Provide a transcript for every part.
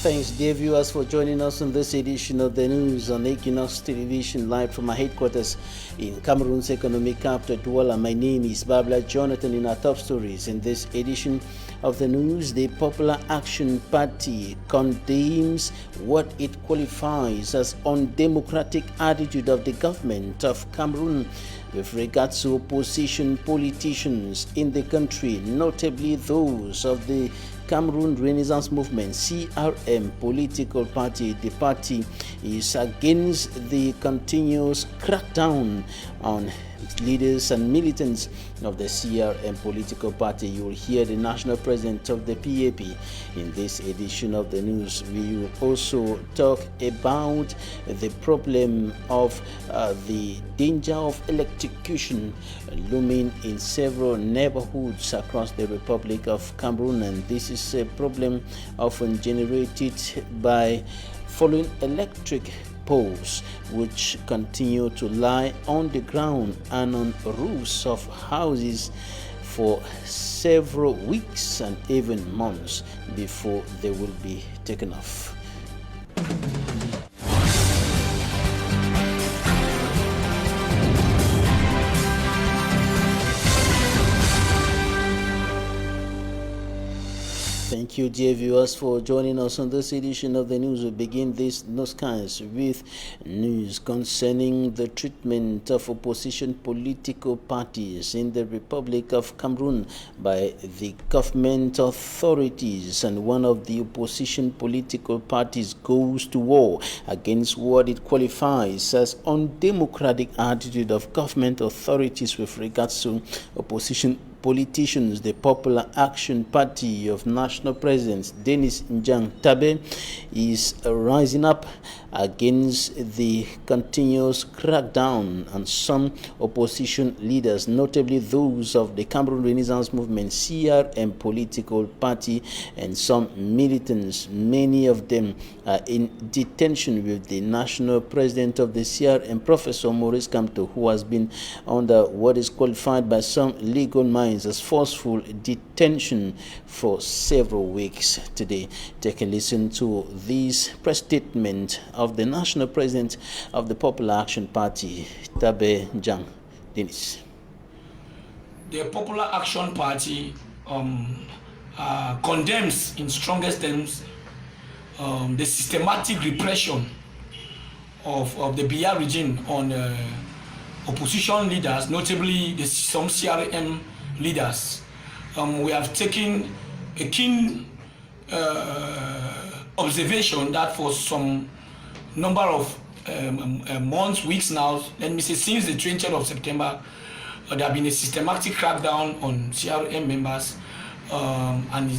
Thanks, dear viewers, for joining us on this edition of the news on Equinoxe television, live from our headquarters in Cameroon's economic capital, Douala. My name is Babla Jonathan. In our top stories in this edition of the news, the Popular Action Party condemns what it qualifies as undemocratic attitude of the government of Cameroon with regards to opposition politicians in the country, notably those of the Cameroon Renaissance Movement, CRM political party. The party is against the continuous crackdown on leaders and militants of the CRM political party. You will hear the national president of the PAP in this edition of the news. We will also talk about the problem of the danger of electrocution looming in several neighborhoods across the Republic of Cameroon, and this is a problem often generated by falling electric poles which continue to lie on the ground and on roofs of houses for several weeks and even months before they will be taken off. Thank you, dear viewers, for joining us on this edition of the news. We begin this newscast with news concerning the treatment of opposition political parties in the Republic of Cameroon by the government authorities. And one of the opposition political parties goes to war against what it qualifies as undemocratic attitude of government authorities with regards to opposition politicians. The Popular Action Party of National President Denis Njang Tabe is rising up against the continuous crackdown on some opposition leaders, notably those of the Cameroon Renaissance Movement, CRM political party, and some militants. Many of them are in detention with the national president of the CRM, Professor Maurice Kamto, who has been under what is qualified by some legal minds as forceful detention for several weeks. Today, take a listen to this press statement of the national president of the Popular Action Party, Tabe Njang Denis. The Popular Action Party condemns in strongest terms the systematic repression of the BR regime on opposition leaders, notably some CRM leaders. We have taken a keen observation that for some number of months, weeks now, let me say since the 20th of September, there have been a systematic crackdown on CRM members, and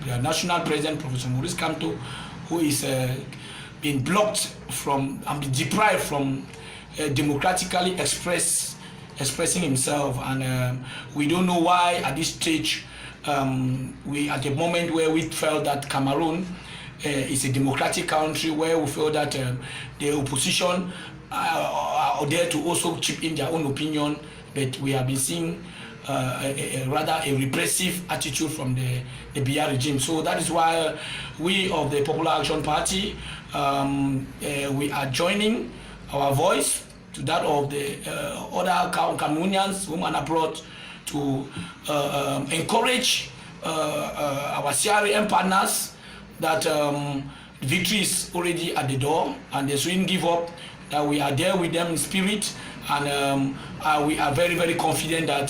the national president, Professor Maurice Kamto, who is being blocked from and be deprived from democratically expressing himself. And we don't know why at this stage, we at the moment where we felt that Cameroon is a democratic country, where we feel that the opposition are there to also chip in their own opinion, but we have been seeing rather a repressive attitude from the BR regime. So that is why we of the Popular Action Party, we are joining our voice to that of the other Cameroonians, home and abroad, to encourage our CRM partners that victory is already at the door and they shouldn't give up, that we are there with them in spirit, and we are very, very confident that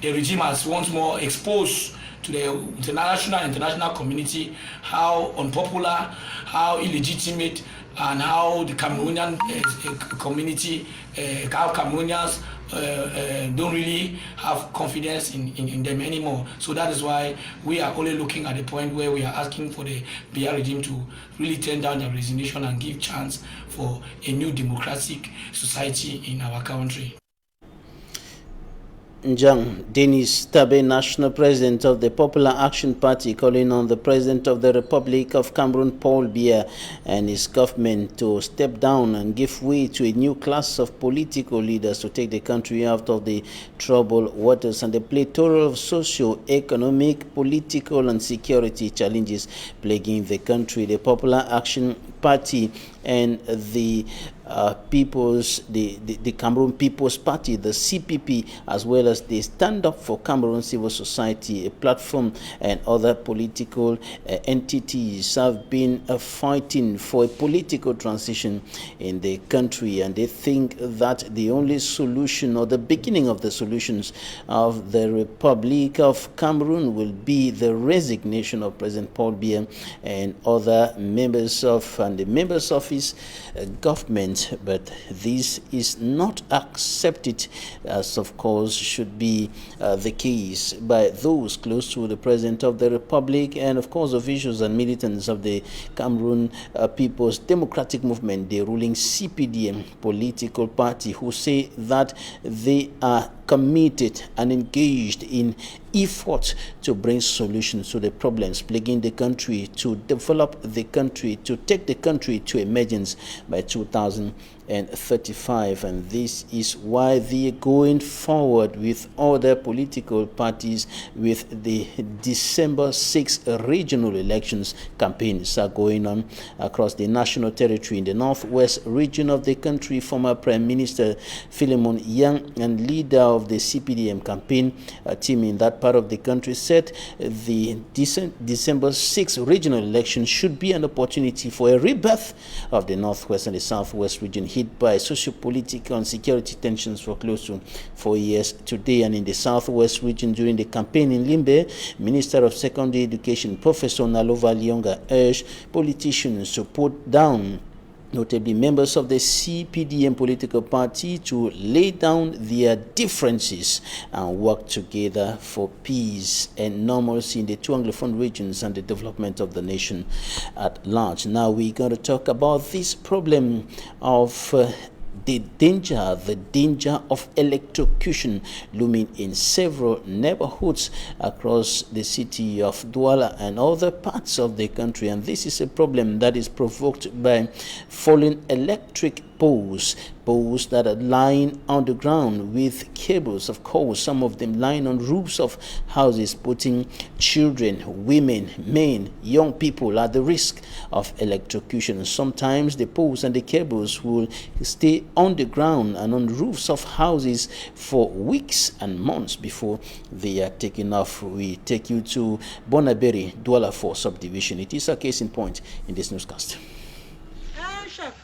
the regime has once more exposed to the international community how unpopular, how illegitimate, and how the Cameroonian community, how Cameroonians don't really have confidence in them anymore. So that is why we are only looking at the point where we are asking for the BR regime to really turn down their resignation and give chance for a new democratic society in our country. Njang Denis Tabe, National President of the Popular Action Party, calling on the President of the Republic of Cameroon, Paul Biya, and his government to step down and give way to a new class of political leaders to take the country out of the troubled waters and the plethora of socio-economic, political, and security challenges plaguing the country. The Popular Action Party and the Cameroon People's Party, the CPP, as well as the Stand Up for Cameroon Civil Society, a platform, and other political entities have been fighting for a political transition in the country, and they think that the only solution, or the beginning of the solutions of the Republic of Cameroon, will be the resignation of President Paul Biya and other members of his government. But this is not accepted, as of course should be the case by those close to the President of the Republic, and of course officials and militants of the Cameroon People's Democratic Movement, the ruling CPDM political party, who say that they are committed and engaged in efforts to bring solutions to the problems plaguing the country, to develop the country, to take the country to emergence by 2035. And this is why they are going forward with other political parties with the December 6 regional elections. Campaigns are going on across the national territory. In the northwest region of the country, former Prime Minister Philemon Yang and leader of the CPDM campaign team in that part of the country said the December 6 regional election should be an opportunity for a rebirth of the northwest and the southwest region, hit by socio-political and security tensions for close to 4 years today. And in the southwest region, during the campaign in Limbe, Minister of Secondary Education Professor Nalova Lyonga urged politicians to put down, notably members of the CPDM political party, to lay down their differences and work together for peace and normalcy in the two Anglophone regions and the development of the nation at large. Now we're going to talk about this problem of the danger of electrocution looming in several neighborhoods across the city of Douala and other parts of the country. And this is a problem that is provoked by falling electric poles that are lying on the ground with cables, of course, some of them lying on roofs of houses, putting children, women, men, young people at the risk of electrocution. Sometimes the poles and the cables will stay on the ground and on roofs of houses for weeks and months before they are taken off. We take you to Bonaberi, Douala 4 subdivision. It is a case in point in this newscast.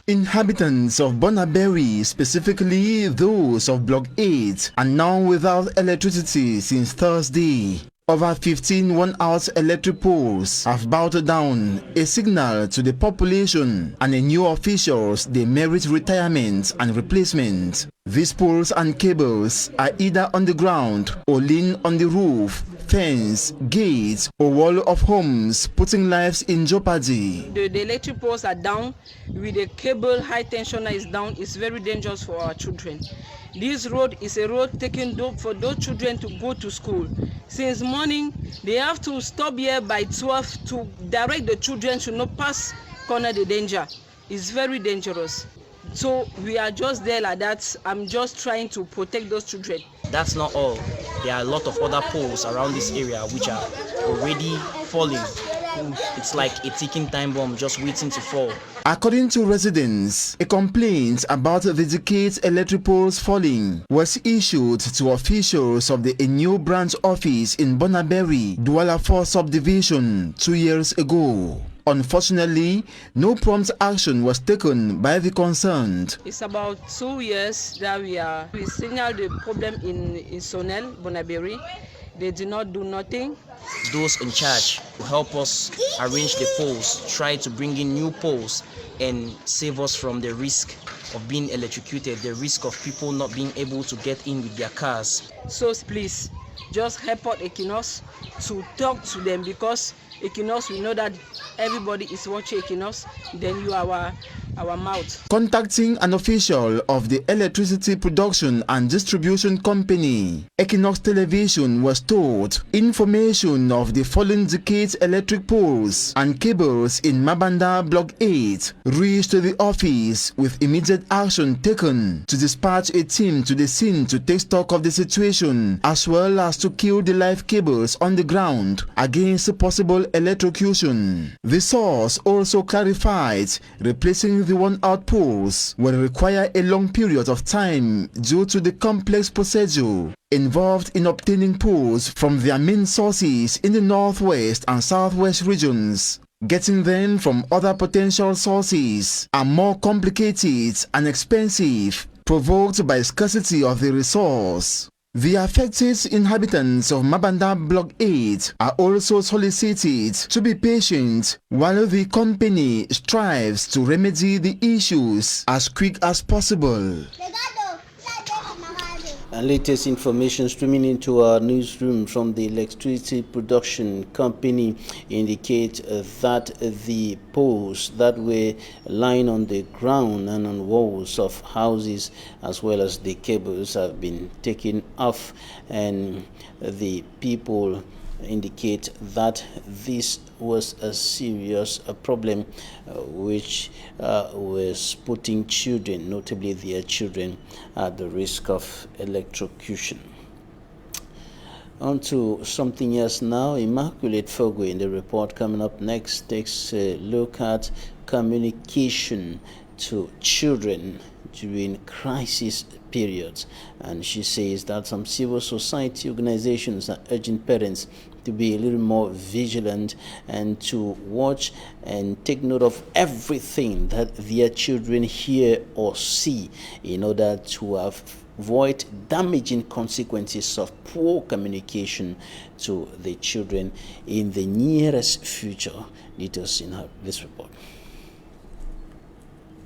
Inhabitants of Bonaberi, specifically those of Block 8, are now without electricity since Thursday. Over 15 one-hour electric poles have bowed down, a signal to the population and the new officials they merit retirement and replacement. These poles and cables are either on the ground or lean on the roof, fence, gates or wall of homes, putting lives in jeopardy. The electric poles are down, with the cable high tensioner is down. It's very dangerous for our children. This road is a road taken for those children to go to school. Since morning, they have to stop here by 12 to direct the children to not pass corner the danger. It's very dangerous. So we are just there like that. I'm just trying to protect those children. That's not all. There are a lot of other poles around this area which are already falling. It's like a ticking time bomb just waiting to fall. According to residents, a complaint about the decayed electric poles falling was issued to officials of the Enyo branch office in Bonaberi, Douala 4 subdivision 2 years ago. Unfortunately, no prompt action was taken by the concerned. It's about 2 years that we signaled the problem in Sonel, Bonaberi. They did not do nothing. Those in charge will help us arrange the poles, try to bring in new poles and save us from the risk of being electrocuted, the risk of people not being able to get in with their cars. So please, just help out Equinoxe to talk to them, because Equinoxe, we know that everybody is watching Equinoxe. Then you are our our mouth. Contacting an official of the electricity production and distribution company, Equinoxe Television was told information of the fallen decayed electric poles and cables in Mabanda Block 8 reached the office with immediate action taken to dispatch a team to the scene to take stock of the situation as well as to kill the live cables on the ground against possible electrocution. The source also clarified replacing the worn-out poles will require a long period of time due to the complex procedure involved in obtaining poles from their main sources in the northwest and southwest regions. Getting them from other potential sources are more complicated and expensive, provoked by scarcity of the resource. The affected inhabitants of Mabanda Block 8 are also solicited to be patient while the company strives to remedy the issues as quick as possible. And latest information streaming into our newsroom from the electricity production company indicate that the poles that were lying on the ground and on walls of houses as well as the cables have been taken off, and the people indicate that this was a serious problem which was putting children, notably their children, at the risk of electrocution. On to something else now. Immaculate Fogo in the report coming up next takes a look at communication to children during crisis periods, and she says that some civil society organizations are urging parents to be a little more vigilant and to watch and take note of everything that their children hear or see in order to avoid damaging consequences of poor communication to the children in the nearest future. Details in this report.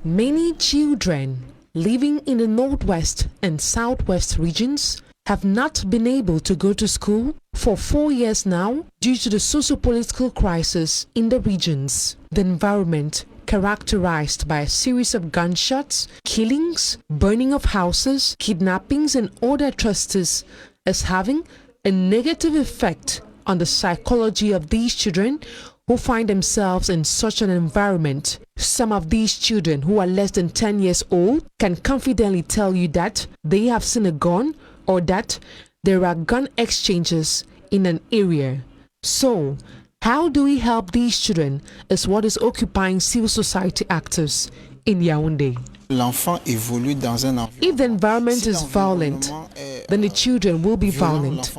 Many children living in the northwest and southwest regions have not been able to go to school for 4 years now due to the socio-political crisis in the regions. The environment, characterized by a series of gunshots, killings, burning of houses, kidnappings, and other atrocities, is having a negative effect on the psychology of these children who find themselves in such an environment. Some of these children who are less than 10 years old can confidently tell you that they have seen a gun or that there are gun exchanges in an area. So, how do we help these children is what is occupying civil society actors in Yaoundé. If the environment is violent, then the children will be violent.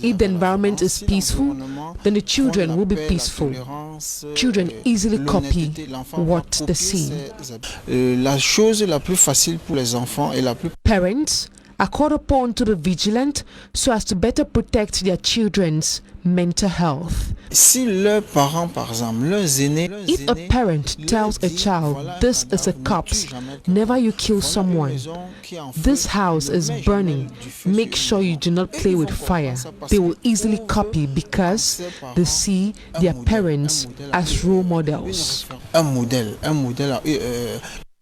If the environment is peaceful, then the children will be peaceful. Children easily copy what they see. Parents are called upon to be vigilant so as to better protect their children's mental health. If a parent tells a child, "This is a corpse, never you kill someone, this house is burning, make sure you do not play with fire," they will easily copy because they see their parents as role models.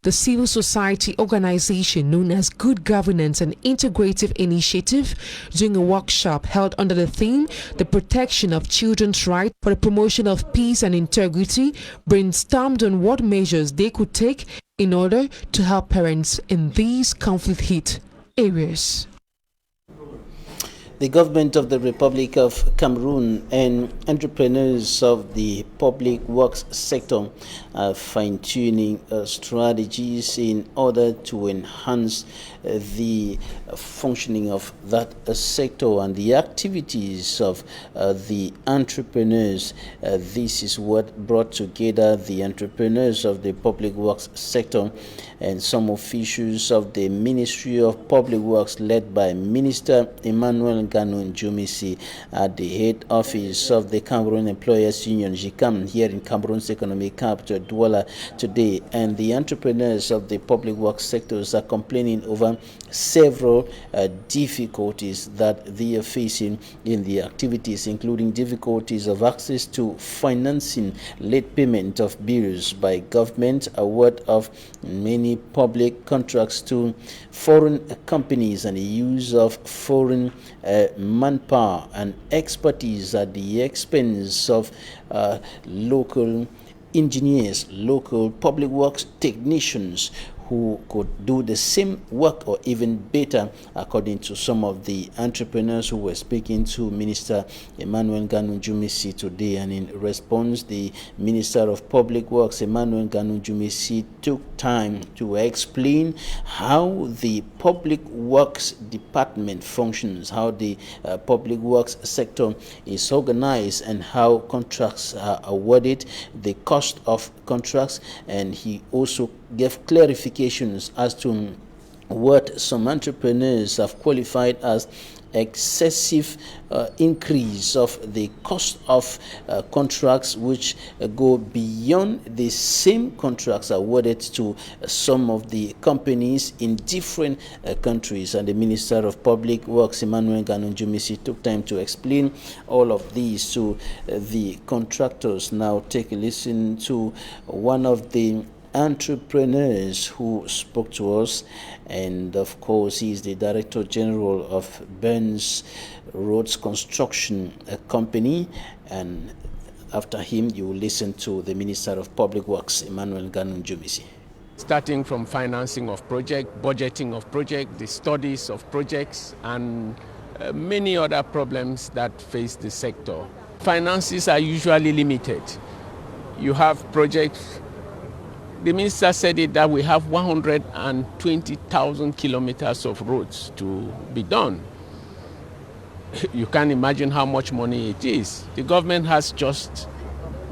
The civil society organization known as Good Governance and Integrative Initiative, during a workshop held under the theme The Protection of Children's Rights for the Promotion of Peace and Integrity, brainstormed on what measures they could take in order to help parents in these conflict-hit areas. The government of the Republic of Cameroon and entrepreneurs of the public works sector are fine-tuning strategies in order to enhance the functioning of that sector and the activities of the entrepreneurs. This is what brought together the entrepreneurs of the public works sector and some officials of the Ministry of Public Works led by Minister Emmanuel Ganun Jumisi at the head office of the Cameroon Employers Union, JICAM, here in Cameroon's economic capital, Douala, today. And the entrepreneurs of the public works sectors are complaining over several difficulties that they are facing in the activities, including difficulties of access to financing, late payment of bills by government, award of many public contracts to foreign companies, and the use of foreign manpower and expertise at the expense of local engineers, local public works technicians who could do the same work or even better, according to some of the entrepreneurs who were speaking to Minister Emmanuel Ganun Jumisi today. And in response, the Minister of Public Works, Emmanuel Ganun Jumisi, took time to explain how the Public Works Department functions, how the public works sector is organized, and how contracts are awarded, the cost of contracts, and he also gave clarifications as to what some entrepreneurs have qualified as excessive increase of the cost of contracts, which go beyond the same contracts awarded to some of the companies in different countries. And the Minister of Public Works, Emmanuel Ganun Jumisi, took time to explain all of these to the contractors. Now take a listen to one of the entrepreneurs who spoke to us, and of course he is the Director General of Burns Roads Construction Company. And after him you will listen to the Minister of Public Works, Emmanuel Ganun Jumisi. Starting from financing of project, budgeting of project, the studies of projects, and many other problems that face the sector. Finances are usually limited. You have projects. The minister said it that we have 120,000 kilometers of roads to be done. You can imagine how much money it is. The government has just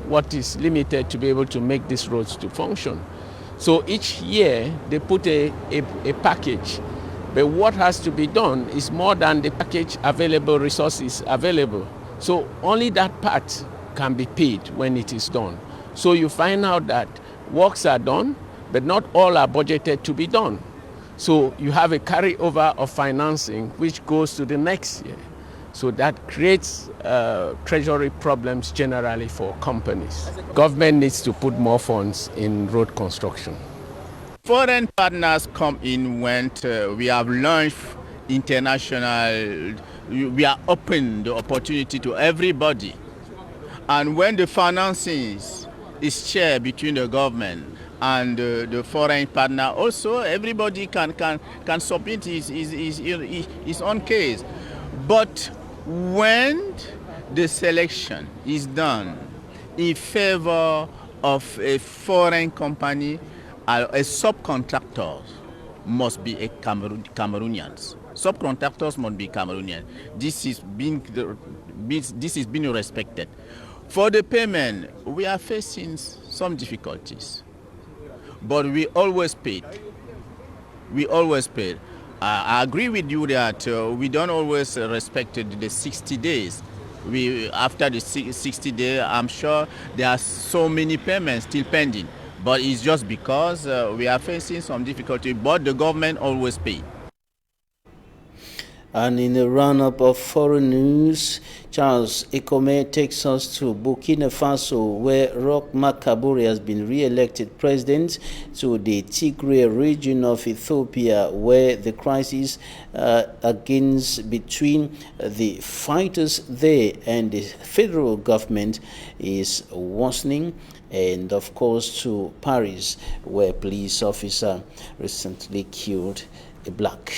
what is limited to be able to make these roads to function. So each year they put a package, but what has to be done is more than the package available, resources available. So only that part can be paid when it is done. So you find out that works are done, but not all are budgeted to be done. So you have a carryover of financing which goes to the next year. So that creates treasury problems generally for companies. Government needs to put more funds in road construction. Foreign partners come in when we have launched international, we are open the opportunity to everybody. And when the financing is shared between the government and the foreign partner, also everybody can submit his own case. But when the selection is done in favor of a foreign company, a subcontractor must be a Cameroonians. Subcontractors must be Cameroonian. This is being respected. For the payment, we are facing some difficulties, but we always paid. We always paid. I agree with you that we don't always respect the 60 days. After the 60 days, I'm sure there are so many payments still pending, but it's just because we are facing some difficulty, but the government always pays. And in the run-up of foreign news, Charles Kmer takes us to Burkina Faso, where Roch Marc Kabore has been re-elected president, to the Tigray region of Ethiopia, where the crisis between the fighters there and the federal government is worsening. And of course to Paris, where a police officer recently killed a black.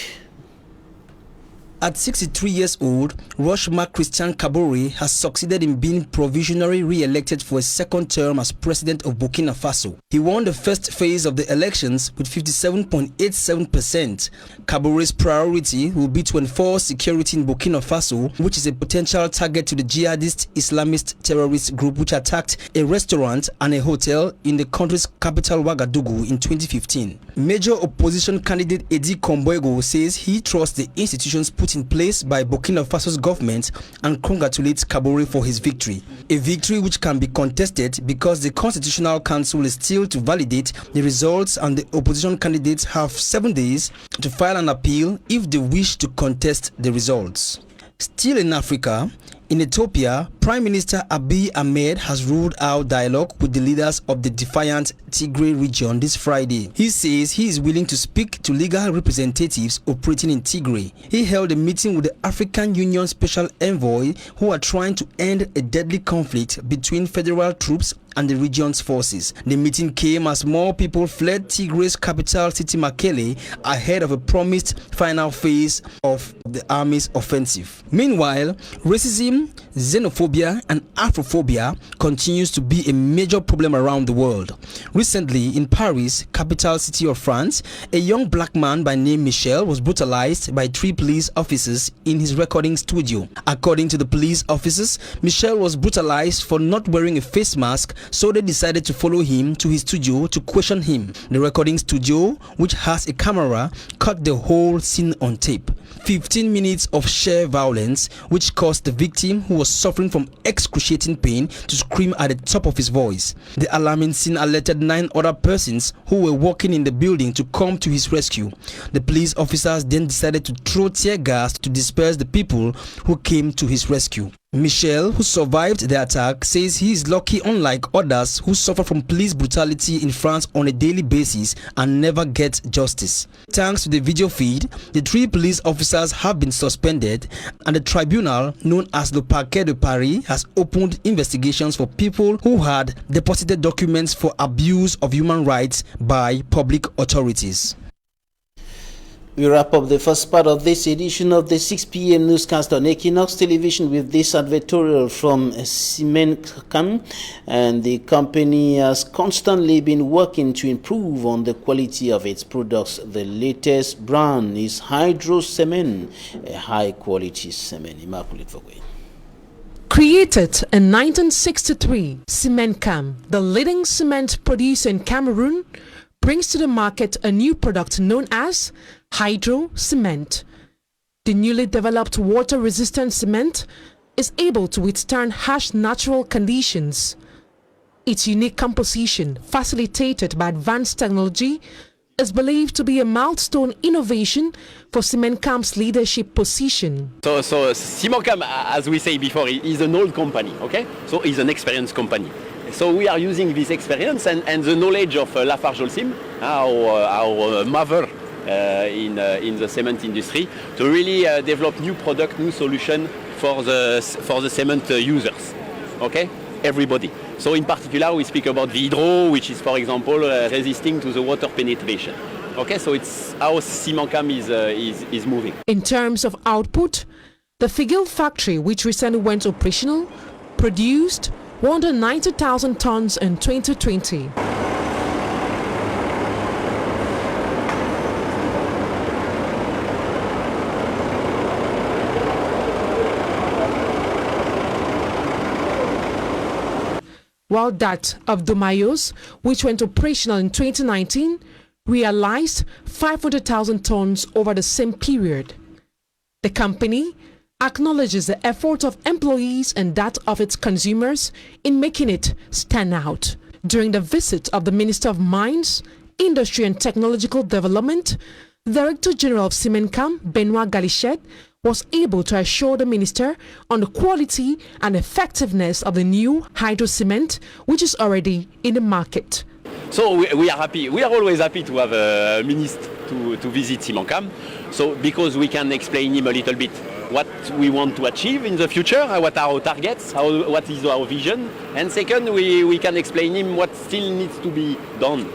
At 63 years old, Roch Marc Kabore has succeeded in being provisionally re-elected for a second term as president of Burkina Faso. He won the first phase of the elections with 57.87%. Kabore's priority will be to enforce security in Burkina Faso, which is a potential target to the jihadist Islamist terrorist group which attacked a restaurant and a hotel in the country's capital Ouagadougou in 2015. Major opposition candidate Edi Komboego says he trusts the institutions put put in place by Burkina Faso's government and congratulates Kabouri for his victory. A victory which can be contested because the Constitutional Council is still to validate the results, and the opposition candidates have 7 days to file an appeal if they wish to contest the results. Still in Africa, in Ethiopia, Prime Minister Abiy Ahmed has ruled out dialogue with the leaders of the defiant Tigray region this Friday. He says he is willing to speak to legal representatives operating in Tigray. He held a meeting with the African Union Special Envoy, who are trying to end a deadly conflict between federal troops and the region's forces. The meeting came as more people fled Tigray's capital city Mekelle ahead of a promised final phase of the army's offensive. Meanwhile, racism, xenophobia and Afrophobia continues to be a major problem around the world. Recently, in Paris, capital city of France, a young black man by name Michel was brutalized by 3 police officers in his recording studio. According to the police officers, Michel was brutalized for not wearing a face mask, so they decided to follow him to his studio to question him. The recording studio, which has a camera, caught the whole scene on tape. 15 minutes of sheer violence, which caused the victim, who was suffering from excruciating pain, to scream at the top of his voice. The alarming scene alerted 9 other persons who were walking in the building to come to his rescue. The police officers then decided to throw tear gas to disperse the people who came to his rescue. Michel, who survived the attack, says he is lucky, unlike others who suffer from police brutality in France on a daily basis and never get justice. Thanks to the video feed, the 3 police officers have been suspended, and the tribunal known as the Parquet de Paris has opened investigations for people who had deposited documents for abuse of human rights by public authorities. We wrap up the first part of this edition of the 6 p.m. newscast on Equinoxe Television with this advertorial from Cement, and the company has constantly been working to improve on the quality of its products. The latest brand is Hydro Cement, a high-quality cement. Immaculate Fogwe. Created in 1963, Cement, the leading cement producer in Cameroon, brings to the market a new product known as Hydro Cement. The newly developed water-resistant cement is able to withstand harsh natural conditions. Its unique composition, facilitated by advanced technology, is believed to be a milestone innovation for Cementcam's leadership position. So Cementcam, as we say before, is an old company, okay? So it's an experienced company. So we are using this experience and the knowledge of Lafarge-Holcim, our mother in the cement industry, to really develop new product, new solution for the cement users. Okay, everybody. So in particular, we speak about the hydro, which is, for example, resisting to the water penetration. Okay, so it's how Cementcam is moving. In terms of output, the Figil factory, which recently went operational, produced 190,000 tons in 2020. While that of Domayos, which went operational in 2019, realized 500,000 tons over the same period. The company acknowledges the effort of employees and that of its consumers in making it stand out. During the visit of the Minister of Mines, Industry and Technological Development, Director General of Cementcam, Benoit Galichet, was able to assure the minister on the quality and effectiveness of the new hydro cement, which is already in the market. So we are happy. We are always happy to have a minister to visit Cementcam. So because we can explain him a little bit what we want to achieve in the future, what are our targets, what is our vision, and second, we can explain him what still needs to be done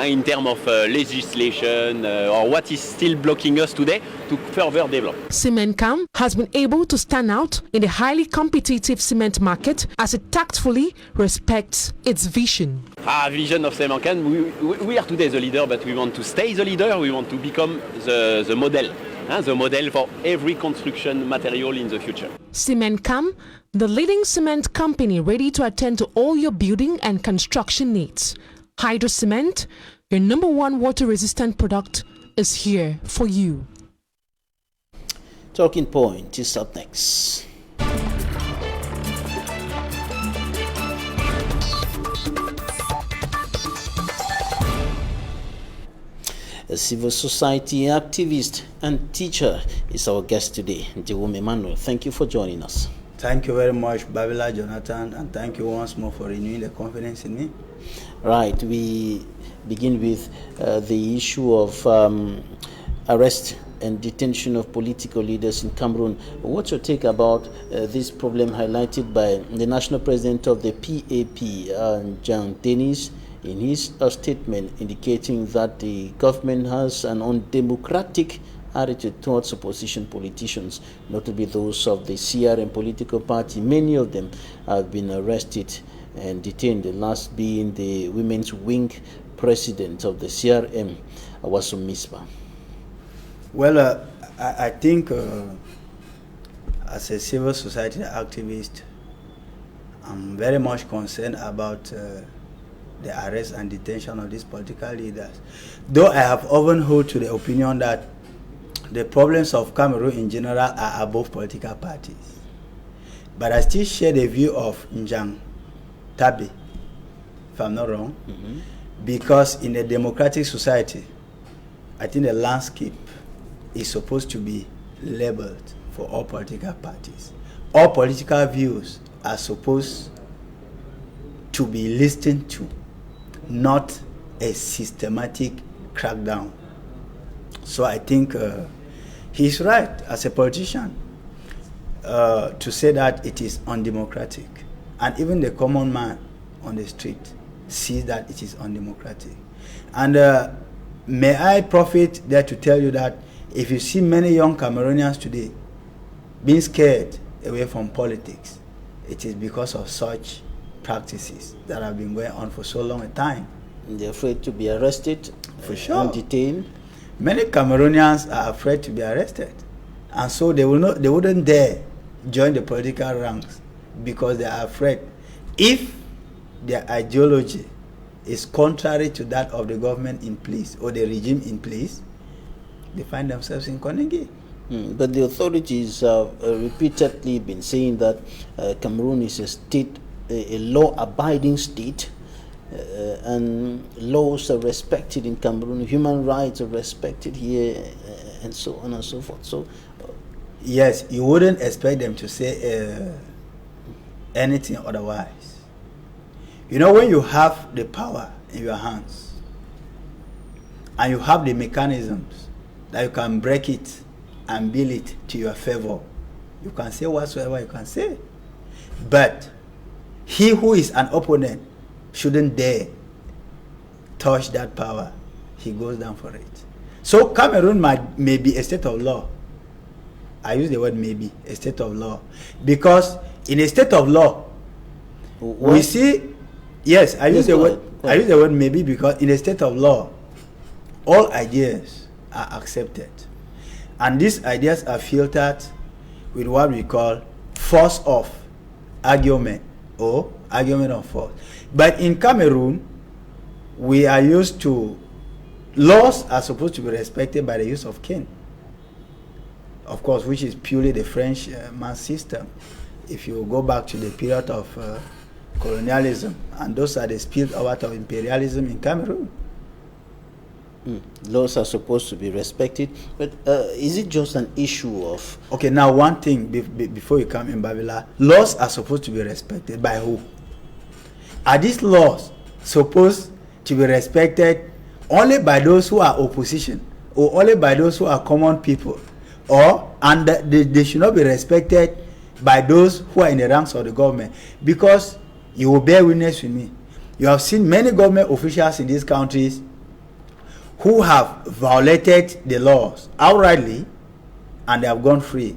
in terms of legislation or what is still blocking us today to further develop. Cementcam has been able to stand out in the highly competitive cement market as it tactfully respects its vision. Vision of Cementcam, we are today the leader, but we want to stay the leader. We want to become the model. The model for every construction material in the future. Cementcam, the leading cement company ready to attend to all your building and construction needs. Hydro Cement, your #1 water-resistant product, is here for you. Talking Point is up next. A civil society activist and teacher is our guest today, Jewum Emmanuel. Thank you for joining us. Thank you very much, Babila Jonathan, and thank you once more for renewing the confidence in me. Right, we begin with the issue of arrest and detention of political leaders in Cameroon. What's your take about this problem highlighted by the national president of the PAP, Jean Denis, in his statement indicating that the government has an undemocratic attitude towards opposition politicians, notably those of the CRM political party? Many of them have been arrested and detained, the last being the women's wing president of the CRM, Awasum Misba. Well, I think as a civil society activist, I'm very much concerned about the arrest and detention of these political leaders. Though I have often held to the opinion that the problems of Cameroon in general are above political parties. But I still share the view of Njang Tabi, if I'm not wrong, because in a democratic society, I think the landscape is supposed to be labeled for all political parties. All political views are supposed to be listened to, not a systematic crackdown. So I think he's right as a politician to say that it is undemocratic. And even the common man on the street sees that it is undemocratic. And may I profit there to tell you that if you see many young Cameroonians today being scared away from politics, it is because of such practices that have been going on for so long a time. They're afraid to be arrested, for sure, and detained. Many Cameroonians are afraid to be arrested, and so they wouldn't dare join the political ranks because they are afraid. If their ideology is contrary to that of the government in place or the regime in place, they find themselves in Konigi. But the authorities have repeatedly been saying that Cameroon is a state, a law-abiding state, and laws are respected in Cameroon, human rights are respected here, and so on and so forth. So, yes, you wouldn't expect them to say anything otherwise. You know, when you have the power in your hands and you have the mechanisms that you can break it and build it to your favor, you can say whatsoever you can say. But he who is an opponent shouldn't dare touch that power. He goes down for it. So Cameroon may be a state of law. I use the word maybe, a state of law. Because in a state of law, we see, yes, I use the word maybe because in a state of law, all ideas are accepted. And these ideas are filtered with what we call force of argument or argument of force. But in Cameroon, we are used to, laws are supposed to be respected by the use of cane. Of course, which is purely the French man's system. If you go back to the period of colonialism, and those are the spirit out of imperialism in Cameroon. Laws are supposed to be respected, but is it just an issue of... Okay, now one thing before you come in, Babila, laws are supposed to be respected by who? Are these laws supposed to be respected only by those who are opposition, or only by those who are common people, and they should not be respected by those who are in the ranks of the government? Because you will bear witness with me, you have seen many government officials in these countries who have violated the laws outrightly and they have gone free.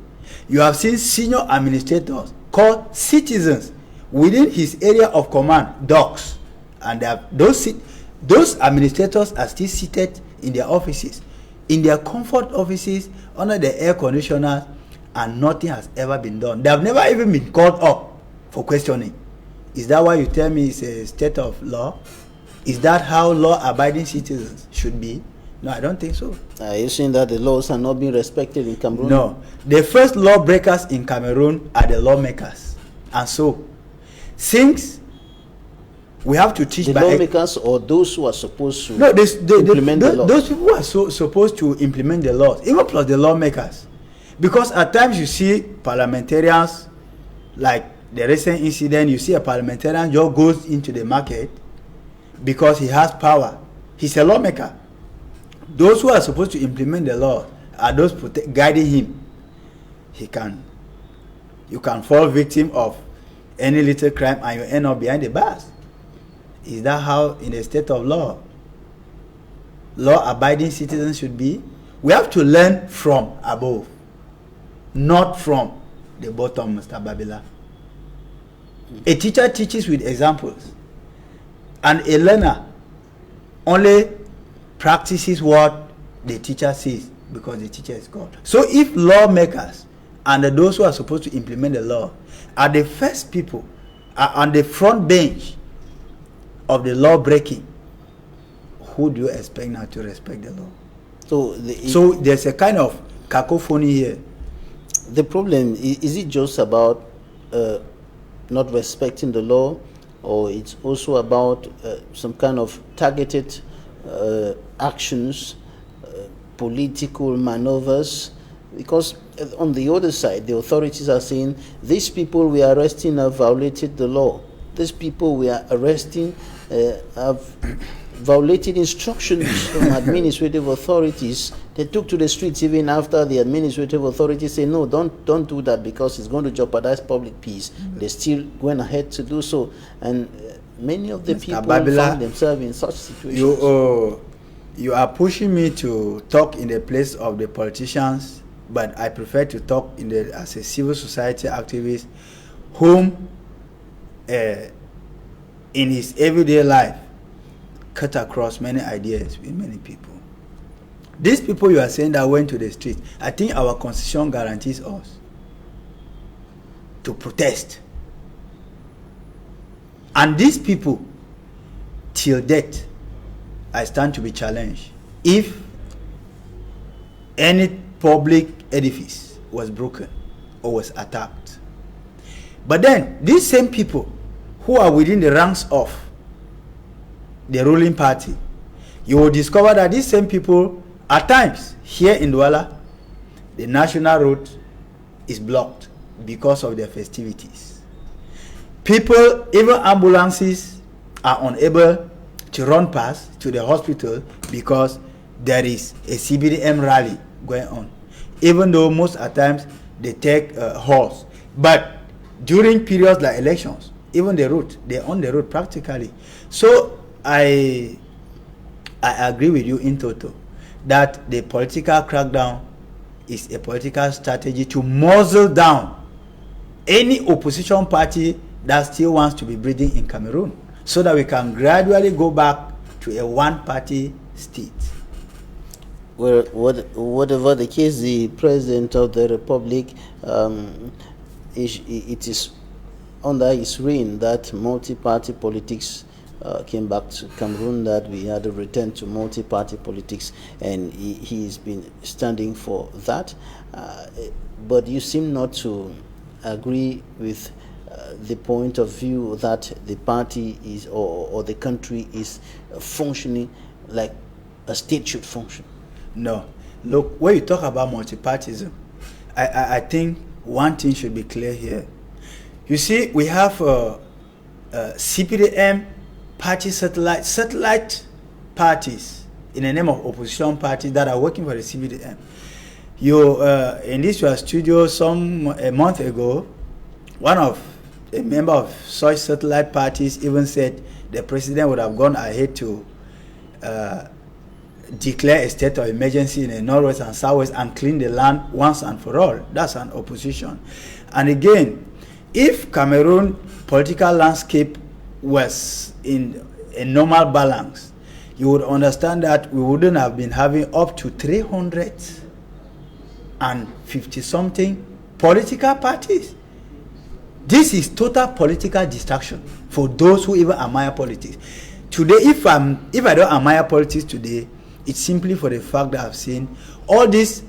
You have seen senior administrators called citizens within his area of command, docs, and those administrators are still seated in their offices, in their comfort offices, under the air conditioners, and nothing has ever been done. They have never even been called up for questioning. Is that why you tell me it's a state of law? Is that how law-abiding citizens should be? No, I don't think so. Are you saying that the laws are not being respected in Cameroon? No. The first lawbreakers in Cameroon are the lawmakers. And so, since we have to teach the lawmakers or those who are supposed to implement the laws? Those people are supposed to implement the laws, even plus the lawmakers. Because at times you see parliamentarians, like the recent incident, you see a parliamentarian just goes into the market because he has power. He's a lawmaker. Those who are supposed to implement the law are those guiding him. You can fall victim of any little crime and you end up behind the bars. Is that how in a state of law abiding citizens should be? We have to learn from above, not from the bottom, Mr. Babila. A teacher teaches with examples, and a learner only practices what the teacher says because the teacher is God. So if lawmakers and those who are supposed to implement the law are the first people, are on the front bench of the law breaking, who do you expect now to respect the law? So there's a kind of cacophony here. The problem is it just about not respecting the law, or it's also about some kind of targeted actions, political maneuvers? Because on the other side, the authorities are saying these people we are arresting have violated the law. These people we are arresting have violated instructions from administrative authorities. They took to the streets even after the administrative authorities say no, don't do that because it's going to jeopardize public peace. They still went ahead to do so, and many of the people find themselves in such situations. You are pushing me to talk in the place of the politicians, but I prefer to talk as a civil society activist whom in his everyday life cut across many ideas with many people. These people you are saying that went to the street, I think our constitution guarantees us to protest. And these people, till death, I stand to be challenged. If any public edifice was broken or was attacked. But then, these same people who are within the ranks of the ruling party, you will discover that these same people, at times, here in Douala, the national road is blocked because of their festivities. People, even ambulances, are unable to run past to the hospital because there is a CBDM rally going on. Even though most at times they take horse. But during periods like elections, even the route, they're on the road practically. So I agree with you in total that the political crackdown is a political strategy to muzzle down any opposition party that still wants to be breathing in Cameroon, so that we can gradually go back to a one-party state. Well, whatever the case, the President of the Republic, it is under his reign that multi-party politics came back to Cameroon, that we had a return to multi-party politics, and he's been standing for that. But you seem not to agree with the point of view that the party is or the country is functioning like a state should function. No. Look, when you talk about multipartism, I think one thing should be clear here. You see, we have CPDM party satellite parties in the name of opposition parties that are working for the CPDM. In this your studio a month ago, a member of such satellite parties even said the president would have gone ahead to declare a state of emergency in the northwest and southwest and clean the land once and for all. That's an opposition. And again, if Cameroon political landscape was in a normal balance, you would understand that we wouldn't have been having up to 350 something political parties. This is total political distraction for those who even admire politics. Today, if I don't admire politics today, It's simply for the fact that I've seen all these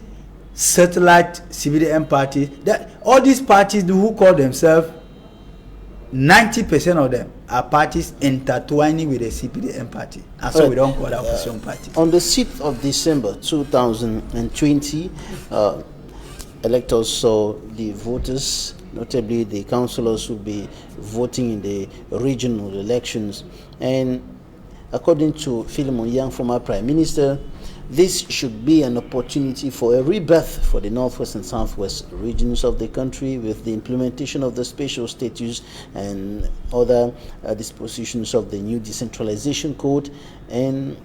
satellite CBDM parties, that all these parties who call themselves, 90% of them are parties intertwining with the CPDM party, and so we don't call that opposition party. On the 6th of December 2020, electors saw the voters, notably the councillors, will be voting in the regional elections, and according to Philemon Yang, former Prime Minister, this should be an opportunity for a rebirth for the northwest and southwest regions of the country, with the implementation of the special status and other dispositions of the new decentralization code. And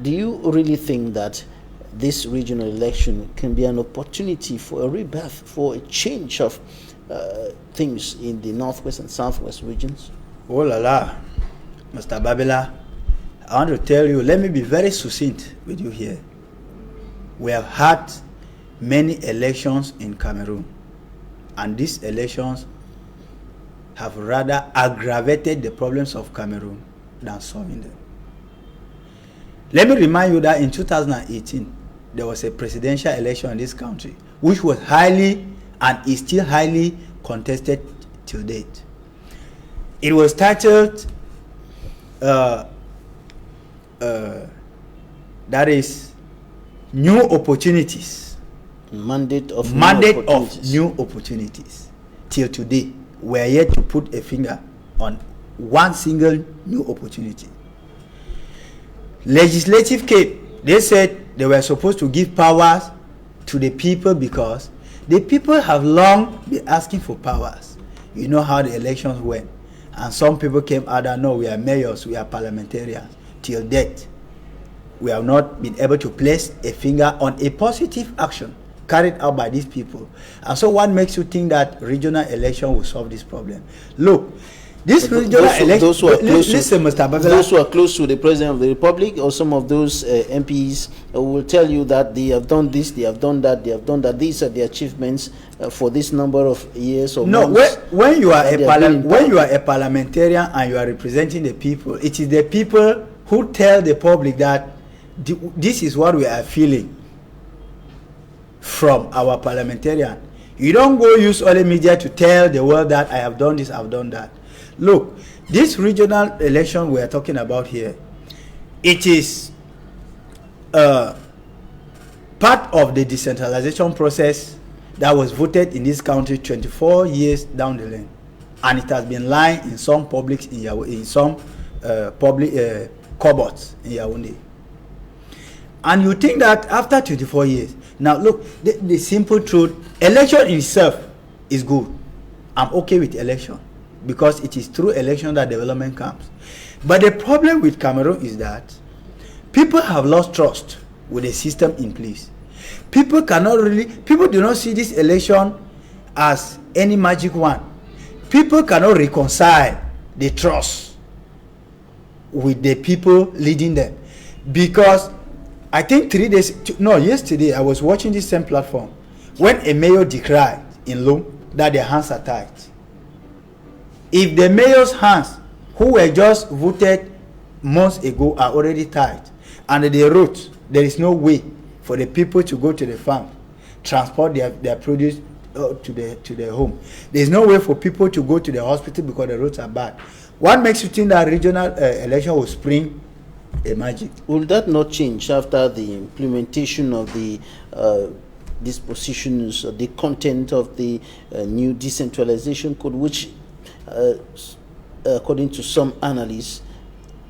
do you really think that this regional election can be an opportunity for a rebirth, for a change of things in the northwest and southwest regions? Oh la la, Mr. Babila, I want to tell you, let me be very succinct with you here. We have had many elections in Cameroon, and these elections have rather aggravated the problems of Cameroon than solving them. Let me remind you that in 2018, there was a presidential election in this country, which was highly and is still highly contested till date. It was titled that is new opportunities, mandate of new opportunities. Till today, we are yet to put a finger on one single new opportunity. Legislative came, they said they were supposed to give powers to the people because the people have long been asking for powers. You know how the elections went, and some people came out and no, we are mayors, we are parliamentarians. Till date, we have not been able to place a finger on a positive action carried out by these people. And so what makes you think that regional election will solve this problem? Look, this regional election, listen, Mr. Babala, those who are close to the President of the Republic, or some of those MPs will tell you that they have done this, they have done that, they have done that. These are the achievements for this number of years or months. When you are a parliamentarian and you are representing the people, it is the people who tell the public that this is what we are feeling from our parliamentarian. You don't go use all the media to tell the world that I have done this, I've done that. Look, this regional election we are talking about here, it is part of the decentralization process that was voted in this country 24 years down the line, and it has been lying in some public public cupboards in Yaoundé. And you think that after 24 years, now look, the simple truth, election in itself is good. I'm okay with election because it is through election that development comes. But the problem with Cameroon is that people have lost trust with the system in place. People do not see this election as any magic one. People cannot reconcile the trust with the people leading them, because I think yesterday I was watching this same platform when a mayor decried in Lom that their hands are tied. If the mayor's hands, who were just voted months ago, are already tied, and they wrote there is no way for the people to go to the farm, transport their produce to their home, there is no way for people to go to the hospital because the roads are bad. What makes you think that regional election will spring a magic? Will that not change after the implementation of the dispositions, the content of the new decentralization code, which, according to some analysts,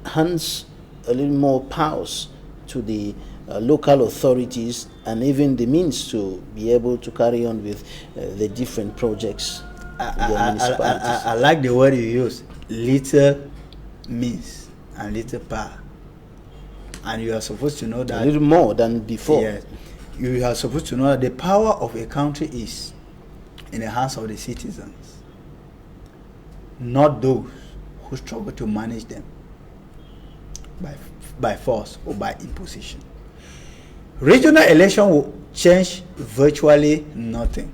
hands a little more powers to the local authorities and even the means to be able to carry on with the different projects? I like the word you use. Little means and little power, and you are supposed to know that a little more than before. Yes, you are supposed to know that the power of a country is in the hands of the citizens, not those who struggle to manage them by force or by imposition. Regional election will change virtually nothing.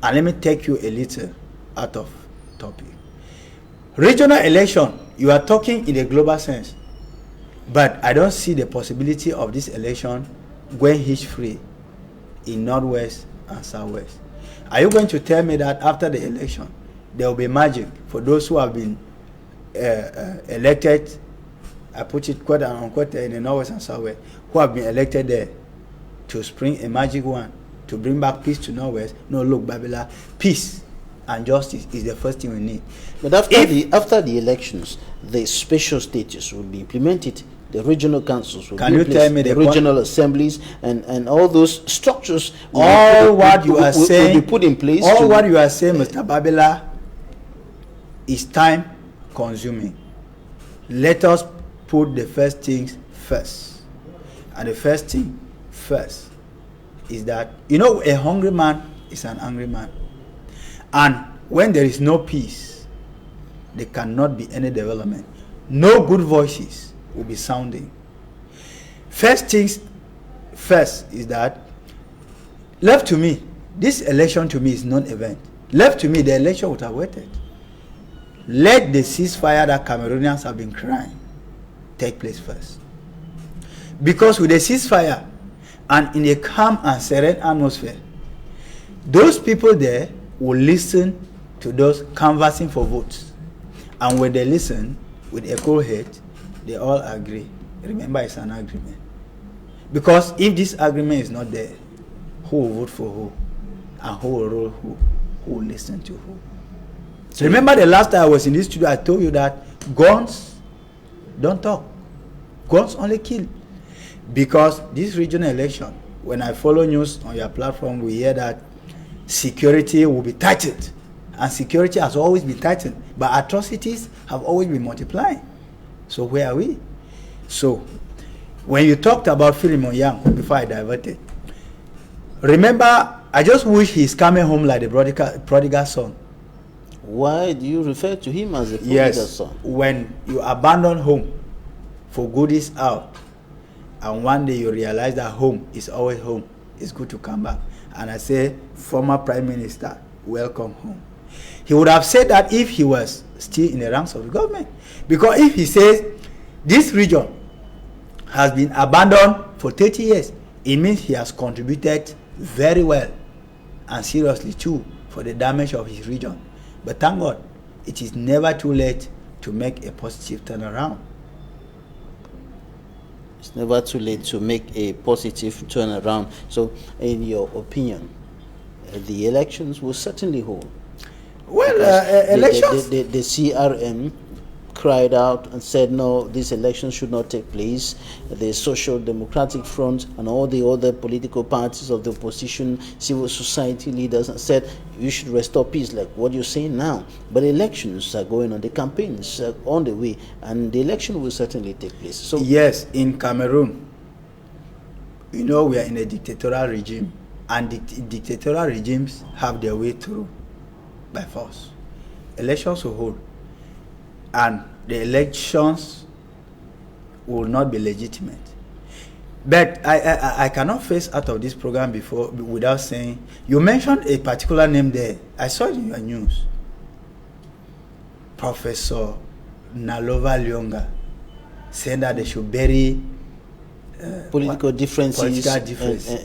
And let me take you a little out of topic. Regional election, you are talking in a global sense. But I don't see the possibility of this election going hitch-free in Northwest and Southwest. Are you going to tell me that after the election, there will be magic for those who have been elected, I put it quote and unquote in the Northwest and Southwest, who have been elected there, to spring a magic one to bring back peace to Northwest? No, look, Babila, peace and justice is the first thing we need. But after the elections, the special status will be implemented. The regional councils will be in place, the regional assemblies and all those structures will be put in place. All what you are saying, Mr. Babila, is time consuming. Let us put the first things first. And the first thing first is that, you know, a hungry man is an angry man. And when there is no peace, there cannot be any development. No good voices will be sounding. First things first is that, left to me, this election to me is non-event. Left to me, the election would have waited. Let the ceasefire that Cameroonians have been crying take place first. Because with the ceasefire and in a calm and serene atmosphere, those people there will listen to those canvassing for votes. And when they listen with a cool head, they all agree. Remember, it's an agreement. Because if this agreement is not there, who will vote for who? And who will rule who? Who will listen to who? So remember the last time I was in this studio, I told you that guns don't talk. Guns only kill. Because this regional election, when I follow news on your platform, we hear that security will be tightened. And security has always been tightened. But atrocities have always been multiplying. So where are we? So, when you talked about Philemon Young, before I diverted, remember, I just wish he's coming home like the prodigal son. Why do you refer to him as a prodigal son? When you abandon home for goodies out, and one day you realize that home is always home, it's good to come back. And I say, former Prime Minister, welcome home. He would have said that if he was still in the ranks of the government. Because if he says this region has been abandoned for 30 years, it means he has contributed very well and seriously too for the damage of his region. But thank God, it is never too late to make a positive turnaround. It's never too late to make a positive turnaround. So, in your opinion, the elections will certainly hold. Well, elections. The CRM cried out and said, no, these elections should not take place. The Social Democratic Front and all the other political parties of the opposition, civil society leaders said, you should restore peace, like what you're saying now. But elections are going on, the campaigns are on the way, and the election will certainly take place. So yes, in Cameroon, you know, we are in a dictatorial regime, and dictatorial regimes have their way through by force. Elections will hold, and the elections will not be legitimate. But I cannot face out of this program before without saying, you mentioned a particular name there. I saw it in your news. Professor Nalova Lyonga saying that they should bury political differences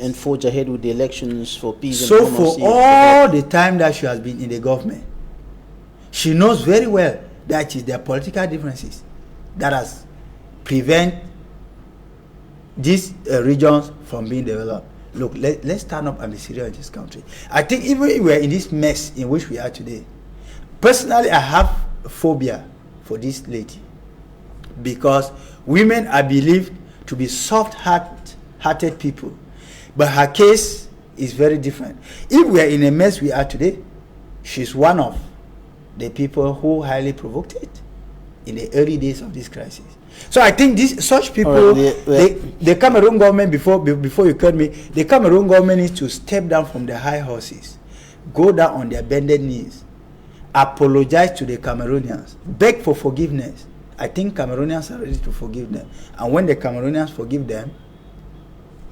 and forge ahead with the elections for peace. So for all the time that she has been in the government, she knows very well that it is their political differences that has prevented these regions from being developed. Look, let's stand up and be serious in this country. I think even if we are in this mess in which we are today, personally, I have a phobia for this lady, because women are believed to be soft-hearted people, but her case is very different. If we are in a mess we are today, she's one of the people who highly provoked it in the early days of this crisis. So I think such people, the Cameroon government, before you cut me, the Cameroon government needs to step down from their high horses, go down on their bended knees, apologize to the Cameroonians, beg for forgiveness. I think Cameroonians are ready to forgive them. And when the Cameroonians forgive them,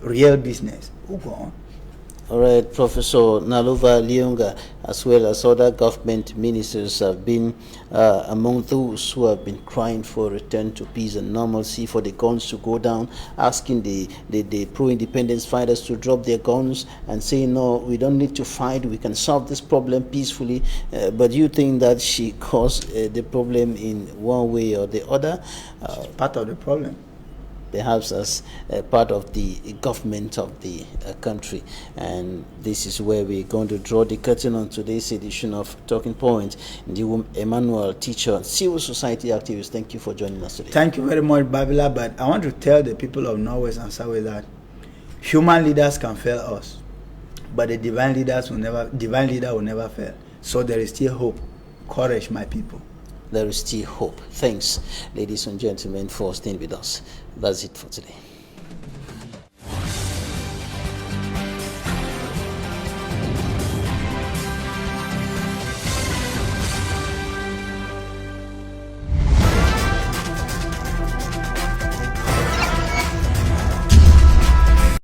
real business will go on. All right, Professor Naluva Lyonga, as well as other government ministers, have been among those who have been crying for a return to peace and normalcy, for the guns to go down, asking the pro-independence fighters to drop their guns and saying, no, we don't need to fight, we can solve this problem peacefully. But you think that she caused the problem in one way or the other? Part of the problem. Perhaps as part of the government of the country. And this is where we're going to draw the curtain on today's edition of Talking Point. Ndiwum Emmanuel, teacher, civil society activist, thank you for joining us today. Thank you very much, Babila. But I want to tell the people of Norwest and Southwest that human leaders can fail us, but the divine leader will never fail. So there is still hope. Courage, my people. There is still hope. Thanks, ladies and gentlemen, for staying with us. That's it for today.